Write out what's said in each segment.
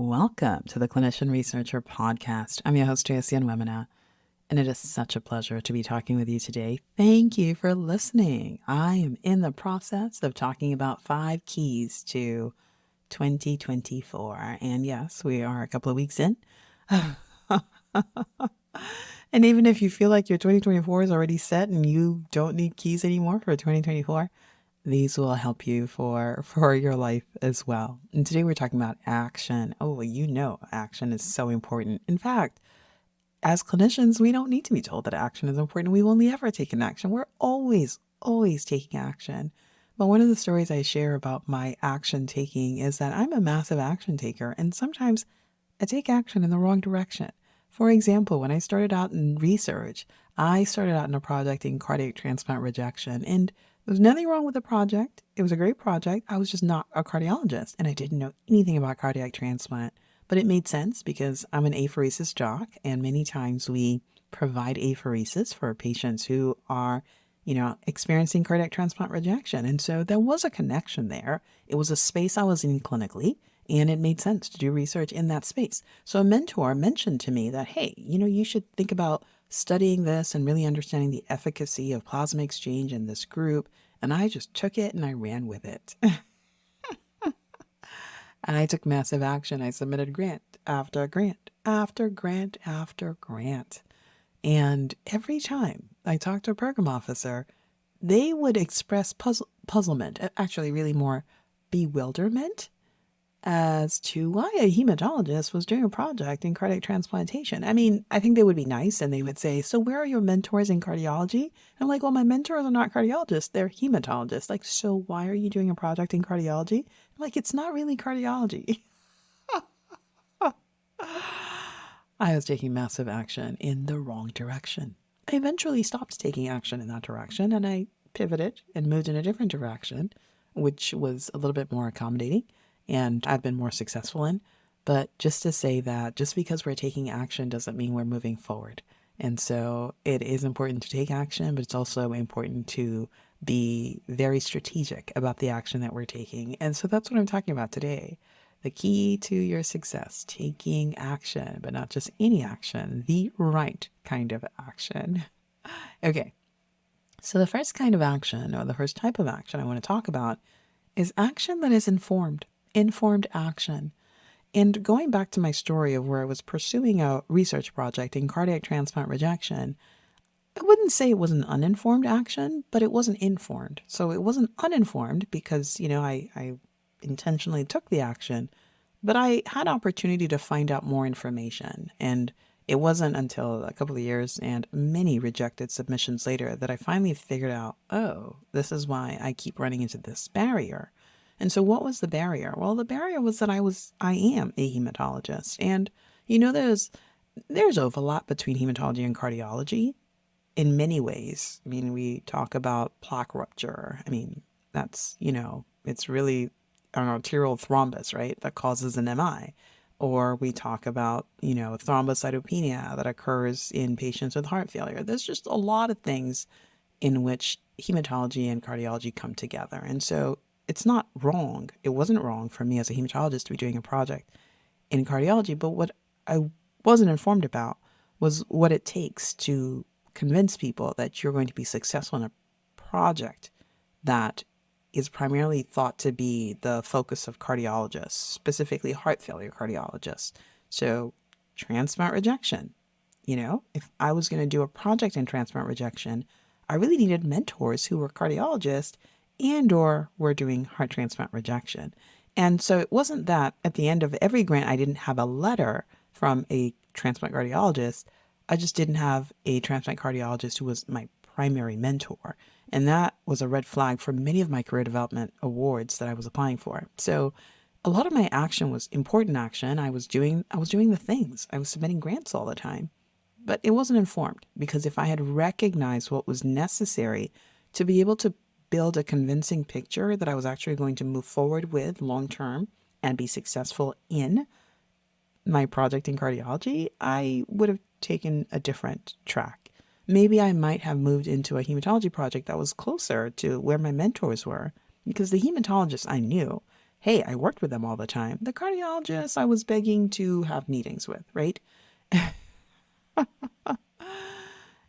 Welcome to the Clinician Researcher podcast. I'm your host, Tracy Wemina, and it is such a pleasure to be talking with you today. Thank you for listening. I am in the process of talking about 5 keys to 2024. And yes, we are a couple of weeks in. And even if you feel like your 2024 is already set and you don't need keys anymore for 2024, these will help you for your life as well. And today we're talking about action. Oh, action is so important. In fact, as clinicians, we don't need to be told that action is important. We've only ever taken action. We're always taking action. But one of the stories I share about my action taking is that I'm a massive action taker, and sometimes I take action in the wrong direction. For example, when I started out in research, I started out in a project in cardiac transplant rejection, and there was nothing wrong with the project. It was a great project. I was just not a cardiologist, and I didn't know anything about cardiac transplant. But it made sense because I'm an apheresis doc, and many times we provide apheresis for patients who are, experiencing cardiac transplant rejection. And so there was a connection there. It was a space I was in clinically, and it made sense to do research in that space. So a mentor mentioned to me that, hey, you should think about studying this and really understanding the efficacy of plasma exchange in this group. And I just took it and I ran with it. And I took massive action. I submitted grant after grant after grant after grant. And every time I talked to a program officer, they would express puzzlement, actually really more bewilderment as to why a hematologist was doing a project in cardiac transplantation. I mean, I think they would be nice and they would say, so where are your mentors in cardiology? And I'm like, well, my mentors are not cardiologists, they're hematologists. Like, so why are you doing a project in cardiology? I'm like, it's not really cardiology. I was taking massive action in the wrong direction. I eventually stopped taking action in that direction and I pivoted and moved in a different direction, which was a little bit more accommodating and I've been more successful in. But just to say that just because we're taking action doesn't mean we're moving forward. And so it is important to take action, but it's also important to be very strategic about the action that we're taking. And so that's what I'm talking about today. The key to your success, taking action, but not just any action, the right kind of action. Okay, so the first kind of action, or the first type of action I want to talk about, is action that is informed action. And going back to my story of where I was pursuing a research project in cardiac transplant rejection, I wouldn't say it was an uninformed action, but it wasn't informed. So it wasn't uninformed because, I intentionally took the action, but I had opportunity to find out more information. And it wasn't until a couple of years and many rejected submissions later that I finally figured out, oh, this is why I keep running into this barrier. And so what was the barrier? Well, the barrier was that I am a hematologist. And, there's overlap between hematology and cardiology in many ways. I mean, we talk about plaque rupture. I mean, that's, it's really an arterial thrombus, right, that causes an MI. Or we talk about, thrombocytopenia that occurs in patients with heart failure. There's just a lot of things in which hematology and cardiology come together. And so it's not wrong. It wasn't wrong for me as a hematologist to be doing a project in cardiology. But what I wasn't informed about was what it takes to convince people that you're going to be successful in a project that is primarily thought to be the focus of cardiologists, specifically heart failure cardiologists. So transplant rejection, if I was going to do a project in transplant rejection, I really needed mentors who were cardiologists and or were doing heart transplant rejection. And so it wasn't that at the end of every grant, I didn't have a letter from a transplant cardiologist. I just didn't have a transplant cardiologist who was my primary mentor. And that was a red flag for many of my career development awards that I was applying for. So a lot of my action was important action. I was doing the things. I was submitting grants all the time. But it wasn't informed because if I had recognized what was necessary to be able to build a convincing picture that I was actually going to move forward with long term and be successful in my project in cardiology, I would have taken a different track. Maybe I might have moved into a hematology project that was closer to where my mentors were because the hematologists I knew hey, I worked with them all the time. The cardiologist I was begging to have meetings with, right?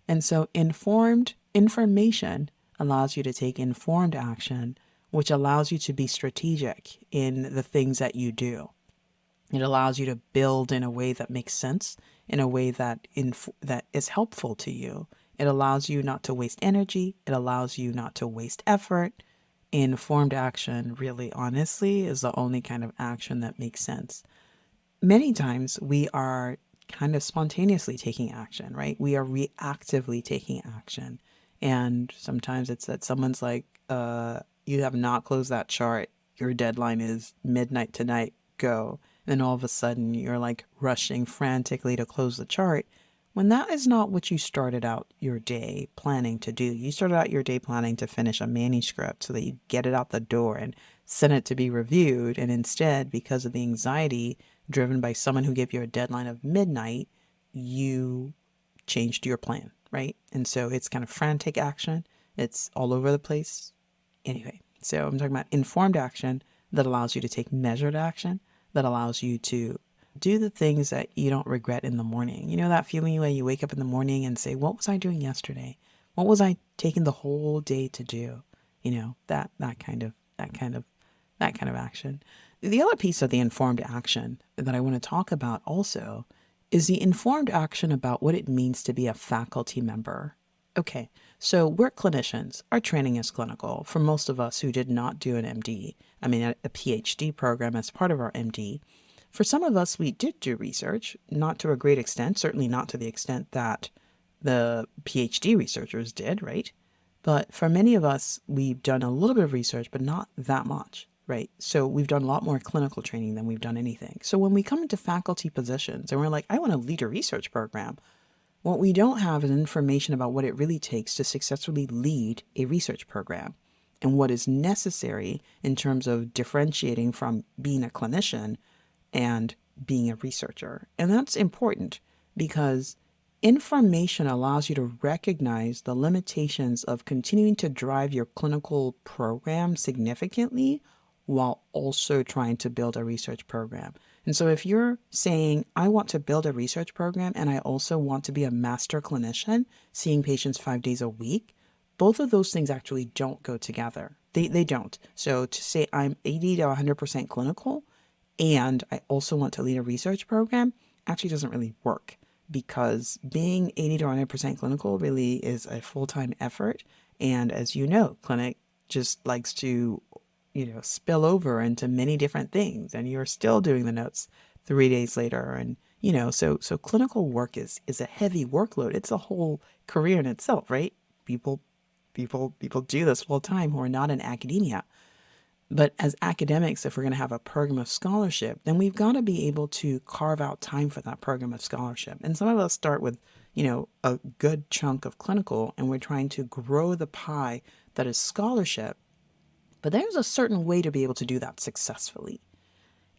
And so informed information allows you to take informed action, which allows you to be strategic in the things that you do. It allows you to build in a way that makes sense, in a way that that is helpful to you. It allows you not to waste energy. It allows you not to waste effort. Informed action, really honestly, is the only kind of action that makes sense. Many times we are kind of spontaneously taking action, right? We are reactively taking action. And sometimes it's that someone's like, you have not closed that chart. Your deadline is midnight tonight. Go. And then all of a sudden you're like rushing frantically to close the chart when that is not what you started out your day planning to do. You started out your day planning to finish a manuscript so that you get it out the door and send it to be reviewed. And instead, because of the anxiety driven by someone who gave you a deadline of midnight, you changed your plan, right? And so it's kind of frantic action. It's all over the place. Anyway, so I'm talking about informed action that allows you to take measured action, that allows you to do the things that you don't regret in the morning. You know that feeling where you wake up in the morning and say, what was I doing yesterday? What was I taking the whole day to do? You know, that kind of action. The other piece of the informed action that I want to talk about also is the informed action about what it means to be a faculty member. Okay, so we're clinicians. Our training is clinical. For most of us who did not do an MD, a PhD program as part of our MD, for some of us, we did do research, not to a great extent, certainly not to the extent that the PhD researchers did, right? But for many of us, we've done a little bit of research, but not that much, right? So we've done a lot more clinical training than we've done anything. So when we come into faculty positions and we're like, I want to lead a research program, what we don't have is information about what it really takes to successfully lead a research program and what is necessary in terms of differentiating from being a clinician and being a researcher. And that's important because information allows you to recognize the limitations of continuing to drive your clinical program significantly while also trying to build a research program. And so if you're saying, I want to build a research program and I also want to be a master clinician, seeing patients 5 days a week, both of those things actually don't go together. They don't. So to say I'm 80 to 100% clinical and I also want to lead a research program actually doesn't really work, because being 80 to 100% clinical really is a full-time effort. And as you know, clinic just likes to, spill over into many different things, and you're still doing the notes 3 days later. And, so clinical work is a heavy workload. It's a whole career in itself, right? People do this full time who are not in academia. But as academics, if we're going to have a program of scholarship, then we've got to be able to carve out time for that program of scholarship. And some of us start with, a good chunk of clinical, and we're trying to grow the pie that is scholarship. But there's a certain way to be able to do that successfully.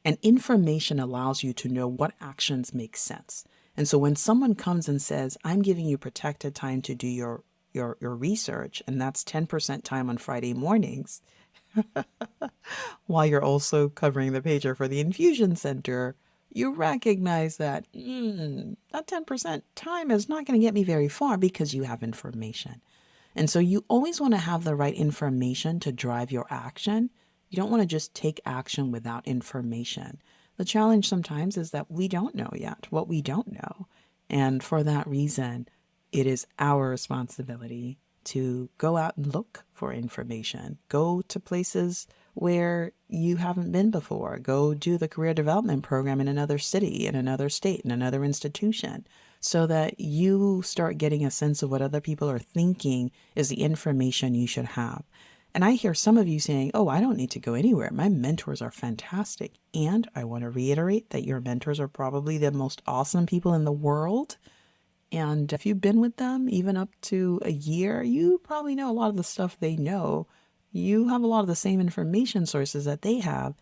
And information allows you to know what actions make sense. And so when someone comes and says, I'm giving you protected time to do your research, and that's 10% time on Friday mornings, while you're also covering the pager for the infusion center, you recognize that that 10% time is not going to get me very far because you have information. And so you always want to have the right information to drive your action. You don't want to just take action without information. The challenge sometimes is that we don't know yet what we don't know. And for that reason, it is our responsibility to go out and look for information. Go to places where you haven't been before. Go do the career development program in another city, in another state, in another institution, so that you start getting a sense of what other people are thinking is the information you should have. And I hear some of you saying, oh, I don't need to go anywhere. My mentors are fantastic. And I want to reiterate that your mentors are probably the most awesome people in the world. And if you've been with them even up to a year, you probably know a lot of the stuff they know. You have a lot of the same information sources that they have.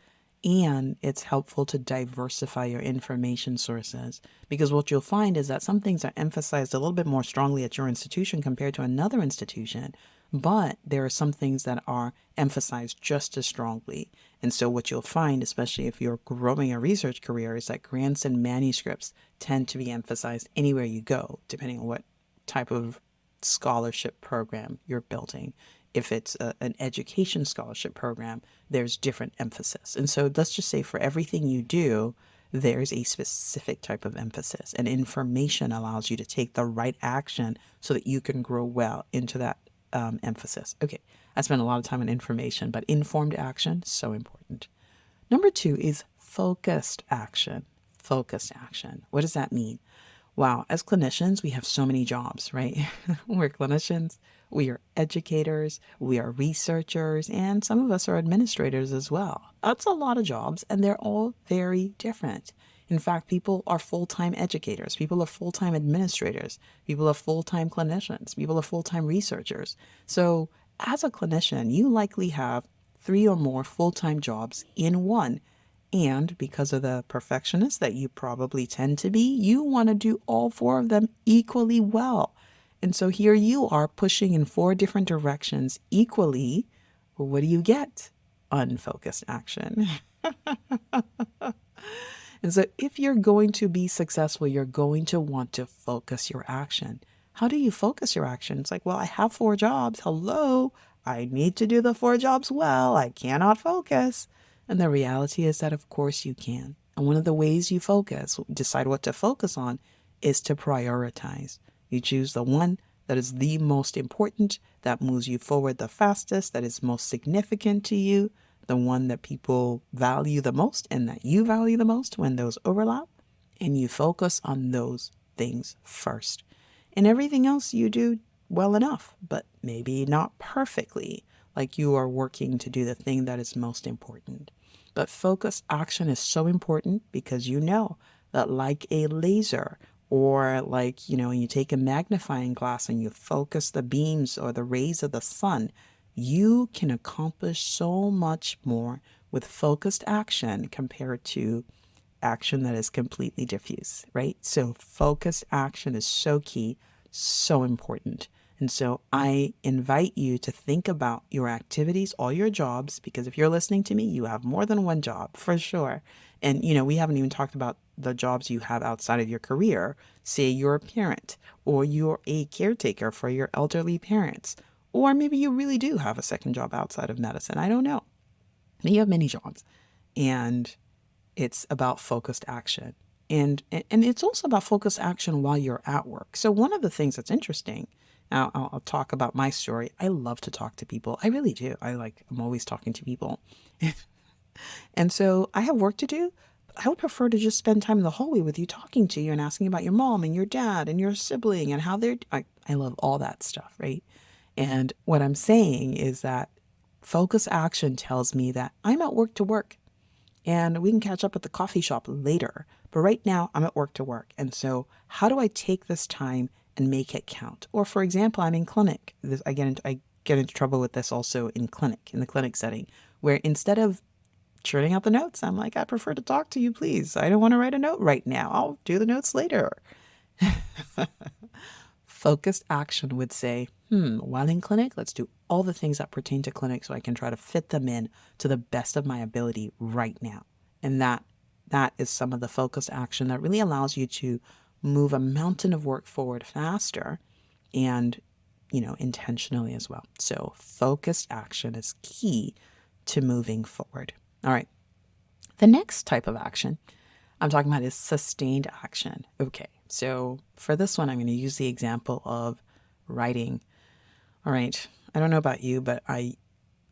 And it's helpful to diversify your information sources, because what you'll find is that some things are emphasized a little bit more strongly at your institution compared to another institution. but there are some things that are emphasized just as strongly. And so what you'll find, especially if you're growing a research career, is that grants and manuscripts tend to be emphasized anywhere you go, depending on what type of scholarship program you're building. If it's an education scholarship program, there's different emphasis. And so let's just say for everything you do, there's a specific type of emphasis. And information allows you to take the right action so that you can grow well into that emphasis. Okay, I spent a lot of time on information, but informed action, so important. Number 2 is focused action. Focused action. What does that mean? Wow, as clinicians, we have so many jobs, right? We're clinicians, we are educators, we are researchers, and some of us are administrators as well. That's a lot of jobs, and they're all very different. In fact, people are full-time educators, people are full-time administrators, people are full-time clinicians, people are full-time researchers. So as a clinician, you likely have 3 or more full-time jobs in one. And because of the perfectionist that you probably tend to be, you want to do all 4 of them equally well. And so here you are pushing in 4 different directions equally. Well, what do you get? Unfocused action. And so if you're going to be successful, you're going to want to focus your action. How do you focus your action? It's like, well, I have 4 jobs. Hello, I need to do the 4 jobs well. I cannot focus. And the reality is that, of course, you can. And one of the ways you focus, decide what to focus on, is to prioritize. You choose the one that is the most important, that moves you forward the fastest, that is most significant to you, the one that people value the most and that you value the most when those overlap, and you focus on those things first. And everything else you do well enough, but maybe not perfectly, like you are working to do the thing that is most important. But focused action is so important because you know that, like a laser, or like, you take a magnifying glass and you focus the beams or the rays of the sun, you can accomplish so much more with focused action compared to action that is completely diffuse, right? So focused action is so key, so important. And so I invite you to think about your activities, all your jobs, because if you're listening to me, you have more than one job for sure. And, we haven't even talked about the jobs you have outside of your career. Say you're a parent, or you're a caretaker for your elderly parents, or maybe you really do have a second job outside of medicine. I don't know. You have many jobs, and it's about focused action. And it's also about focused action while you're at work. So one of the things that's interesting, I'll talk about my story. I love to talk to people. I really do. I'm always talking to people. And so I have work to do, but I would prefer to just spend time in the hallway with you, talking to you and asking about your mom and your dad and your sibling and how I love all that stuff, right? And what I'm saying is that focus action tells me that I'm at work to work, and we can catch up at the coffee shop later. But right now I'm at work to work. And so how do I take this time and make it count? Or for example, I'm in clinic. I get into trouble with this also in the clinic setting, where instead of churning out the notes, I'm like, I prefer to talk to you, please. I don't want to write a note right now. I'll do the notes later. Focused action would say, while in clinic, let's do all the things that pertain to clinic so I can try to fit them in to the best of my ability right now. And that is some of the focused action that really allows you to move a mountain of work forward faster and, intentionally as well. So focused action is key to moving forward. All right. The next type of action I'm talking about is sustained action. Okay. So for this one, I'm going to use the example of writing. All right. I don't know about you, but I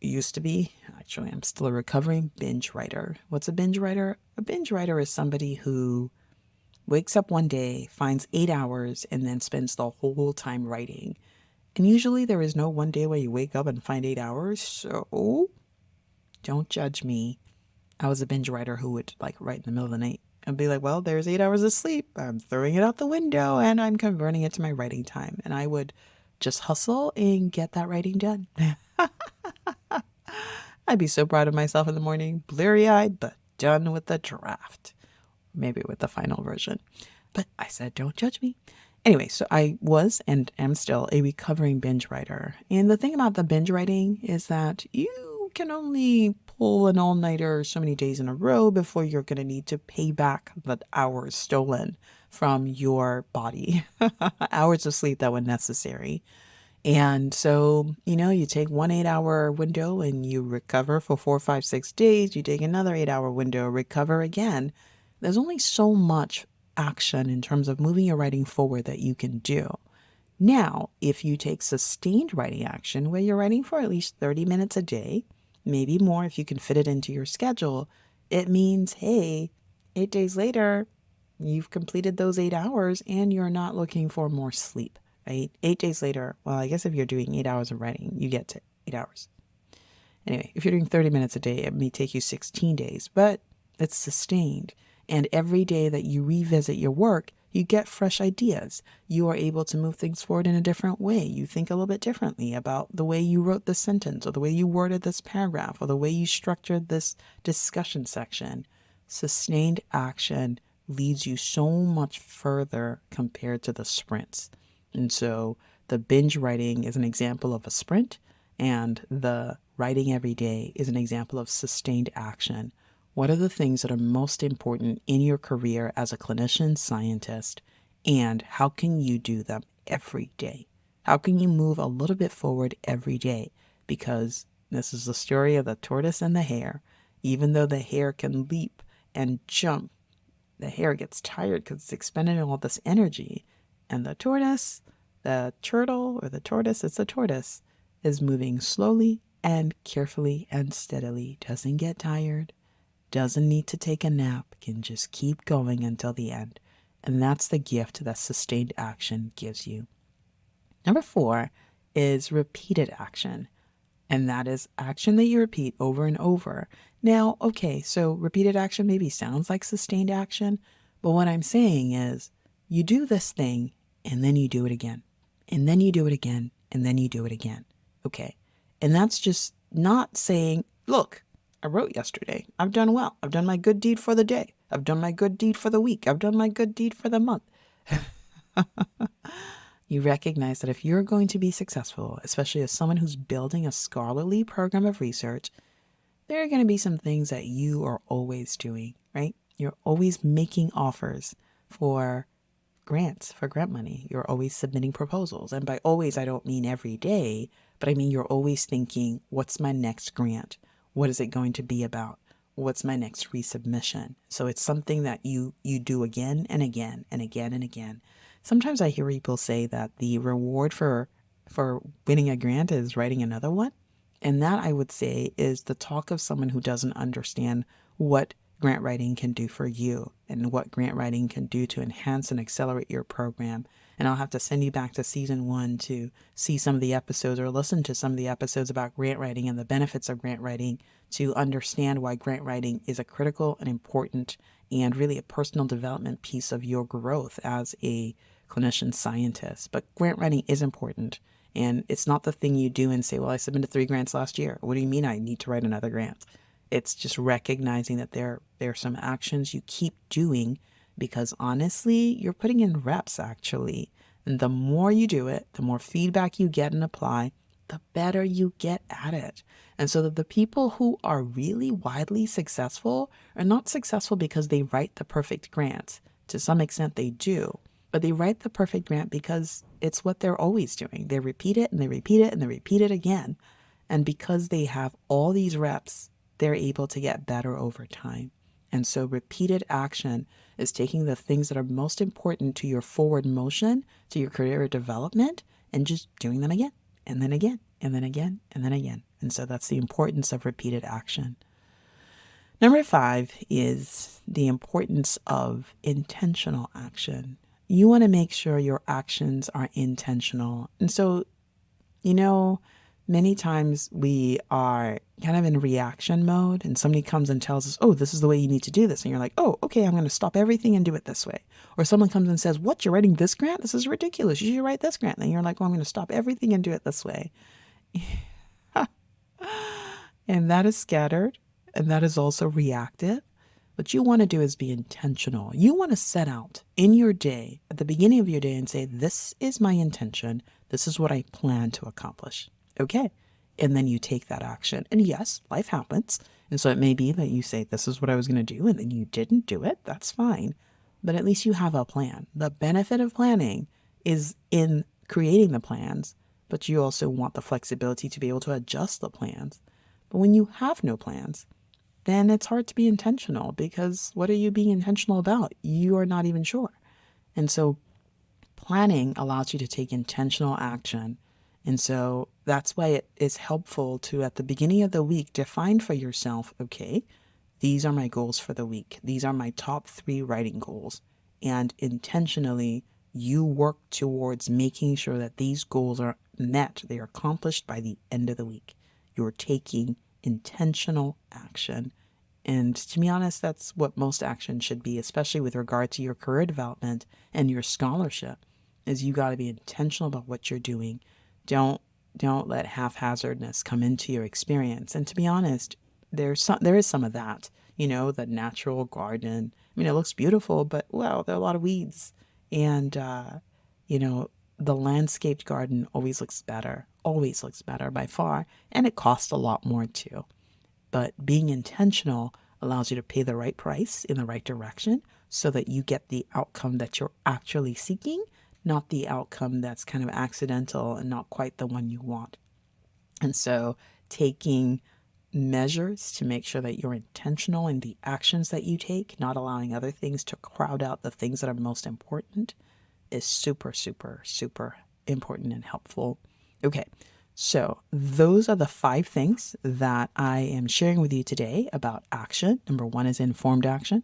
used to be, actually, I'm still a recovering binge writer. What's a binge writer? A binge writer is somebody who wakes up one day, finds 8 hours, and then spends the whole time writing. And usually there is no one day where you wake up and find 8 hours. So don't judge me. I was a binge writer who would write in the middle of the night and be like, well, there's 8 hours of sleep. I'm throwing it out the window and I'm converting it to my writing time. And I would just hustle and get that writing done. I'd be so proud of myself in the morning, bleary-eyed, but done with the draft. Maybe with the final version. But I said, don't judge me. Anyway, so I was and am still a recovering binge writer. And the thing about the binge writing is that you can only pull an all-nighter so many days in a row before you're going to need to pay back the hours stolen from your body, hours of sleep that were necessary. And so, you take 1 8 hour window and you recover for 4 5 6 days. You take another 8 hour window, recover again. There's only so much action in terms of moving your writing forward that you can do. Now, if you take sustained writing action where you're writing for at least 30 minutes a day, maybe more if you can fit it into your schedule, it means, hey, 8 days later, you've completed those 8 hours and you're not looking for more sleep, right? 8 days later, well, I guess if you're doing 8 hours of writing, you get to 8 hours. Anyway, if you're doing 30 minutes a day, it may take you 16 days, but it's sustained. And every day that you revisit your work, you get fresh ideas. You are able to move things forward in a different way. You think a little bit differently about the way you wrote this sentence or the way you worded this paragraph or the way you structured this discussion section. Sustained action leads you so much further compared to the sprints. And so the binge writing is an example of a sprint, and the writing every day is an example of sustained action. What are the things that are most important in your career as a clinician scientist, and how can you do them every day? How can you move a little bit forward every day? Because this is the story of the tortoise and the hare. Even though the hare can leap and jump, the hare gets tired because it's expending all this energy. And the tortoise, the turtle, or the tortoise, it's the tortoise, is moving slowly and carefully and steadily, doesn't get tired, doesn't need to take a nap, can just keep going until the end. And that's the gift that sustained action gives you. Number 4 is repeated action. And that is action that you repeat over and over. Now, okay, so repeated action maybe sounds like sustained action, but what I'm saying is you do this thing and then you do it again. And then you do it again, and then you do it again. Okay. And that's just not saying, look, I wrote yesterday. I've done well. I've done my good deed for the day. I've done my good deed for the week. I've done my good deed for the month. You recognize that if you're going to be successful, especially as someone who's building a scholarly program of research, there are going to be some things that you are always doing, right? You're always making offers for grants, for grant money. You're always submitting proposals. And by always, I don't mean every day, but I mean you're always thinking, what's my next grant? What is it going to be about? What's my next resubmission? So it's something that you do again and again and again and again. Sometimes I hear people say that the reward for winning a grant is writing another one. And that, I would say, is the talk of someone who doesn't understand what grant writing can do for you and what grant writing can do to enhance and accelerate your program. And I'll have to send you back to season 1 to see some of the episodes or listen to some of the episodes about grant writing and the benefits of grant writing to understand why grant writing is a critical and important and really a personal development piece of your growth as a clinician scientist. But grant writing is important. And it's not the thing you do and say, well, I submitted 3 grants last year. What do you mean I need to write another grant? It's just recognizing that there are some actions you keep doing because honestly, you're putting in reps actually. And the more you do it, the more feedback you get and apply, the better you get at it. And so that the people who are really widely successful are not successful because they write the perfect grant. To some extent they do, but they write the perfect grant because it's what they're always doing. They repeat it and they repeat it and they repeat it again. And because they have all these reps, they're able to get better over time. And so repeated action is taking the things that are most important to your forward motion, to your career development, and just doing them again, and then again, and then again, and then again. And so that's the importance of repeated action. Number 5 is the importance of intentional action. You want to make sure your actions are intentional. And so, many times we are kind of in reaction mode and somebody comes and tells us, oh, this is the way you need to do this. And you're like, oh, okay, I'm going to stop everything and do it this way. Or someone comes and says, what, you're writing this grant? This is ridiculous. You should write this grant. And you're like, well, I'm going to stop everything and do it this way. And that is scattered. And that is also reactive. What you want to do is be intentional. You want to set out in your day, at the beginning of your day, and say, this is my intention. This is what I plan to accomplish. Okay. And then you take that action. And yes, life happens. And so it may be that you say, this is what I was going to do, and then you didn't do it. That's fine. But at least you have a plan. The benefit of planning is in creating the plans, but you also want the flexibility to be able to adjust the plans. But when you have no plans, then it's hard to be intentional, because what are you being intentional about? You are not even sure. And so planning allows you to take intentional action. And so that's why it is helpful to, at the beginning of the week, define for yourself, okay, these are my goals for the week. These are my top 3 writing goals. And intentionally, you work towards making sure that these goals are met, they are accomplished by the end of the week. You're taking intentional action. And to be honest, that's what most action should be, especially with regard to your career development and your scholarship, is you got to be intentional about what you're doing. Don't let haphazardness come into your experience. And to be honest, there is some of that, the natural garden. I mean, it looks beautiful, but well, there are a lot of weeds. And the landscaped garden always looks better by far, and it costs a lot more too. But being intentional allows you to pay the right price in the right direction so that you get the outcome that you're actually seeking, not the outcome that's kind of accidental and not quite the one you want. And so taking measures to make sure that you're intentional in the actions that you take, not allowing other things to crowd out the things that are most important, is super, super, super important and helpful. Okay. So those are the 5 things that I am sharing with you today about action. Number 1 is informed action.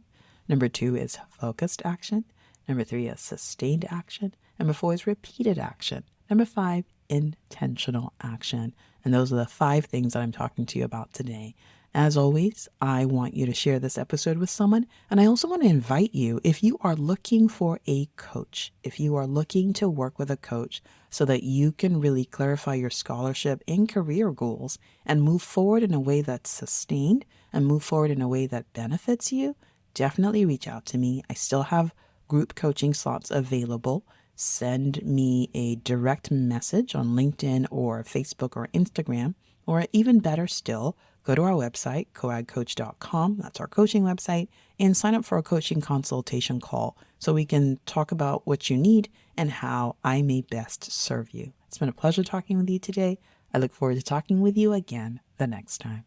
Number 2 is focused action. Number 3 is sustained action. Number 4 is repeated action. Number 5, intentional action. And those are the 5 things that I'm talking to you about today. As always, I want you to share this episode with someone. And I also want to invite you, if you are looking for a coach, if you are looking to work with a coach so that you can really clarify your scholarship and career goals and move forward in a way that's sustained and move forward in a way that benefits you, definitely reach out to me. I still have group coaching slots available. Send me a direct message on LinkedIn or Facebook or Instagram, or even better still, go to our website, coagcoach.com. That's our coaching website, and sign up for a coaching consultation call so we can talk about what you need and how I may best serve you. It's been a pleasure talking with you today. I look forward to talking with you again the next time.